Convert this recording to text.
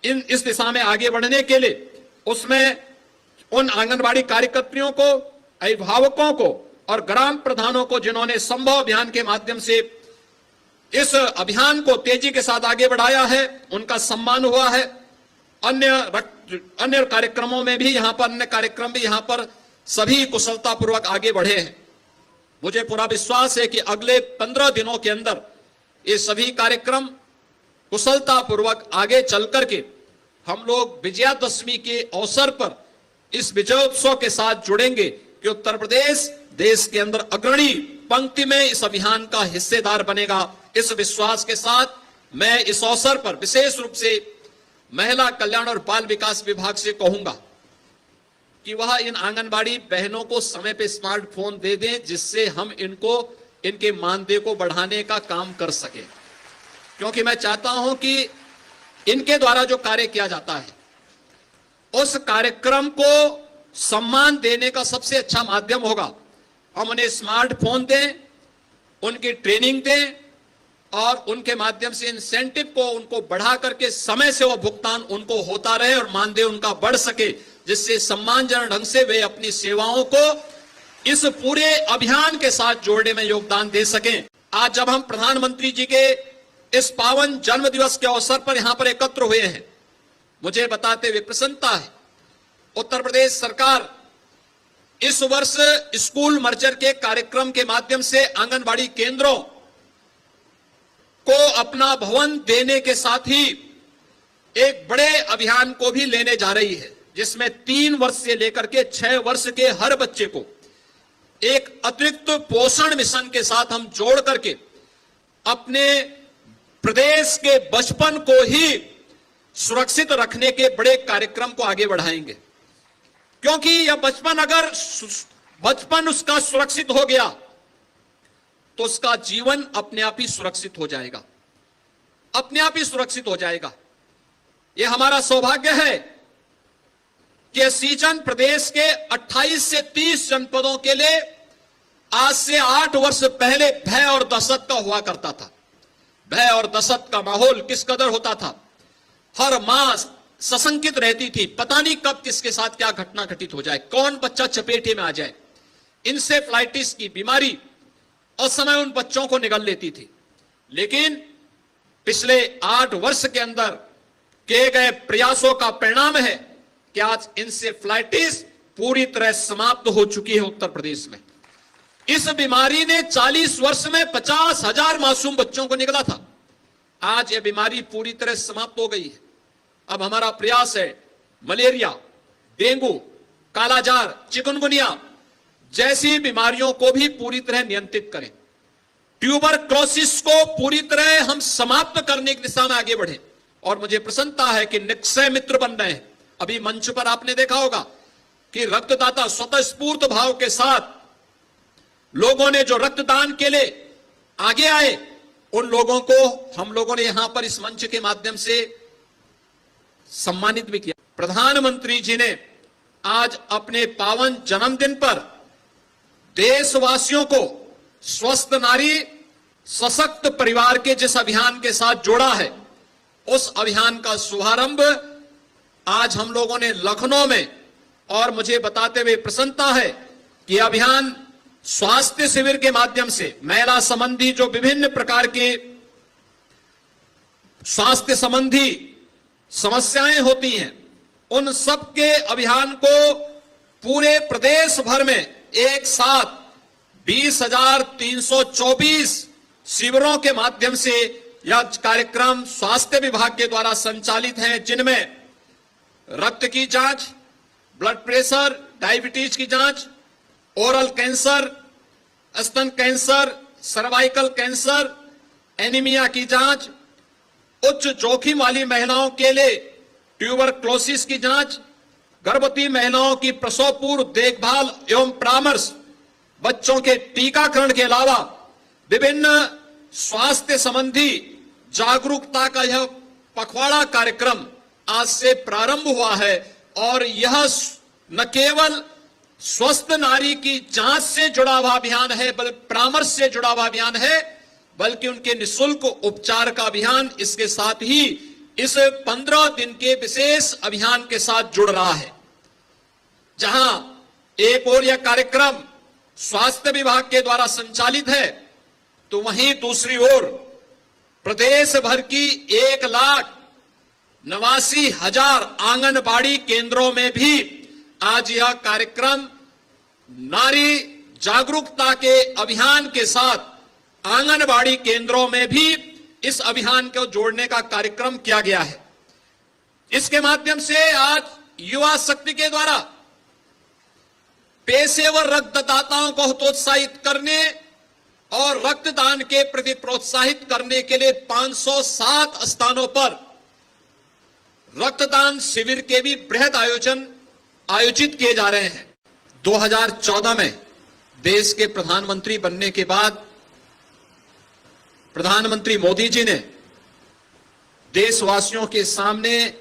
इस दिशा में आगे बढ़ने के लिए उसमें उन आंगनबाड़ी कार्यकर्तियों को, अभिभावकों को और ग्राम प्रधानों को जिन्होंने संभव अभियान के माध्यम से इस अभियान को तेजी के साथ आगे बढ़ाया है, उनका सम्मान हुआ है। अन्य कार्यक्रमों में भी यहां पर, अन्य कार्यक्रम भी यहां पर सभी कुशलतापूर्वक आगे बढ़े हैं। मुझे पूरा विश्वास है कि अगले 15 दिनों के अंदर ये सभी कार्यक्रम कुशलतापूर्वक आगे चल करके हम लोग विजयादशमी के अवसर पर इस विजयोत्सव के साथ जुड़ेंगे कि उत्तर प्रदेश देश के अंदर अग्रणी पंक्ति में इस अभियान का हिस्सेदार बनेगा। इस विश्वास के साथ मैं इस अवसर पर विशेष रूप से महिला कल्याण और बाल विकास विभाग से कहूंगा कि वह इन आंगनबाड़ी बहनों को समय पे स्मार्टफोन दे दें, जिससे हम इनके मानदेय को बढ़ाने का काम कर सके। क्योंकि मैं चाहता हूं कि इनके द्वारा जो कार्य किया जाता है उस कार्यक्रम को सम्मान देने का सबसे अच्छा माध्यम होगा हम उन्हें स्मार्टफोन दें, उनकी ट्रेनिंग दें और उनके माध्यम से इंसेंटिव को उनको बढ़ा करके समय से वो भुगतान उनको होता रहे और मानदेय उनका बढ़ सके, जिससे सम्मानजनक ढंग से वे अपनी सेवाओं को इस पूरे अभियान के साथ जोड़ने में योगदान दे सकें। आज जब हम प्रधानमंत्री जी के इस पावन जन्म दिवस के अवसर पर यहां पर एकत्र हुए हैं, मुझे बताते हुए प्रसन्नता है। उत्तर प्रदेश सरकार इस वर्ष स्कूल मर्जर के कार्यक्रम के माध्यम से आंगनबाड़ी केंद्रों को अपना भवन देने के साथ ही एक बड़े अभियान को भी लेने जा रही है, जिसमें 3 वर्ष से लेकर के 6 वर्ष के हर बच्चे को एक अतिरिक्त पोषण मिशन के साथ हम जोड़ करके अपने प्रदेश के बचपन को ही सुरक्षित रखने के बड़े कार्यक्रम को आगे बढ़ाएंगे। क्योंकि यह बचपन उसका सुरक्षित हो गया तो उसका जीवन अपने आप ही सुरक्षित हो जाएगा, अपने आप ही सुरक्षित हो जाएगा। यह हमारा सौभाग्य है कि यह सीजन प्रदेश के 28 से 30 जनपदों के लिए आज से 8 वर्ष पहले भय और दहशत का हुआ करता था। भय और दहशत का माहौल किस कदर होता था, हर मां सशंकित रहती थी, पता नहीं कब किसके साथ क्या घटना घटित हो जाए, कौन बच्चा चपेटे में आ जाए। इंसेफ्लाइटिस की बीमारी असमय उन बच्चों को निगल लेती थी। लेकिन पिछले 8 वर्ष के अंदर किए गए प्रयासों का परिणाम है कि आज इंसेफ्लाइटिस पूरी तरह समाप्त हो चुकी है उत्तर प्रदेश में। इस बीमारी ने 40 वर्ष में 50,000 मासूम बच्चों को निगला था। आज यह बीमारी पूरी तरह समाप्त हो गई है। अब हमारा प्रयास है मलेरिया, डेंगू, कालाजार, चिकनगुनिया जैसी बीमारियों को भी पूरी तरह नियंत्रित करें। ट्यूबरक्लोसिस को पूरी तरह हम समाप्त करने की दिशा में आगे बढ़े और मुझे प्रसन्नता है कि निक्षय मित्र बन रहे हैं। अभी मंच पर आपने देखा होगा कि रक्तदाता स्वतःस्फूर्त भाव के साथ लोगों ने जो रक्तदान के लिए आगे आए, उन लोगों को हम लोगों ने यहां पर इस मंच के माध्यम से सम्मानित भी किया। प्रधानमंत्री जी ने आज अपने पावन जन्मदिन पर देशवासियों को स्वस्थ नारी सशक्त परिवार के जिस अभियान के साथ जोड़ा है, उस अभियान का शुभारंभ आज हम लोगों ने लखनऊ में, और मुझे बताते हुए प्रसन्नता है कि अभियान स्वास्थ्य शिविर के माध्यम से महिला संबंधी जो विभिन्न प्रकार के स्वास्थ्य संबंधी समस्याएं होती हैं, उन सब के अभियान को पूरे प्रदेश भर में एक साथ 20,324 शिविरों के माध्यम से यह कार्यक्रम स्वास्थ्य विभाग के द्वारा संचालित है, जिनमें रक्त की जांच, ब्लड प्रेशर, डायबिटीज की जांच, ओरल कैंसर, स्तन कैंसर, सर्वाइकल कैंसर, एनीमिया की जांच, उच्च जोखिम वाली महिलाओं के लिए ट्यूबरक्लोसिस की जांच, गर्भवती महिलाओं की प्रसव पूर्व देखभाल एवं परामर्श, बच्चों के टीकाकरण के अलावा विभिन्न स्वास्थ्य संबंधी जागरूकता का यह पखवाड़ा कार्यक्रम आज से प्रारंभ हुआ है। और यह न केवल स्वस्थ नारी की जांच से जुड़ा हुआ अभियान है, बल्कि परामर्श से जुड़ा हुआ अभियान है, बल्कि उनके निःशुल्क उपचार का अभियान, इसके साथ ही इस 15 दिन के विशेष अभियान के साथ जुड़ रहा है, जहां एक ओर यह कार्यक्रम स्वास्थ्य विभाग के द्वारा संचालित है, तो वहीं दूसरी ओर प्रदेश भर की 1,89,000 आंगनबाड़ी केंद्रों में भी आज यह कार्यक्रम नारी जागरूकता के अभियान के साथ आंगनबाड़ी केंद्रों में भी इस अभियान को जोड़ने का कार्यक्रम किया गया है। इसके माध्यम से आज युवा शक्ति के द्वारा पेशेवर रक्तदाताओं को प्रोत्साहित करने और रक्तदान के प्रति प्रोत्साहित करने के लिए 507 स्थानों पर रक्तदान शिविर के भी बृहद आयोजित किए जा रहे हैं। 2014 में देश के प्रधानमंत्री बनने के बाद प्रधानमंत्री मोदी जी ने देशवासियों के सामने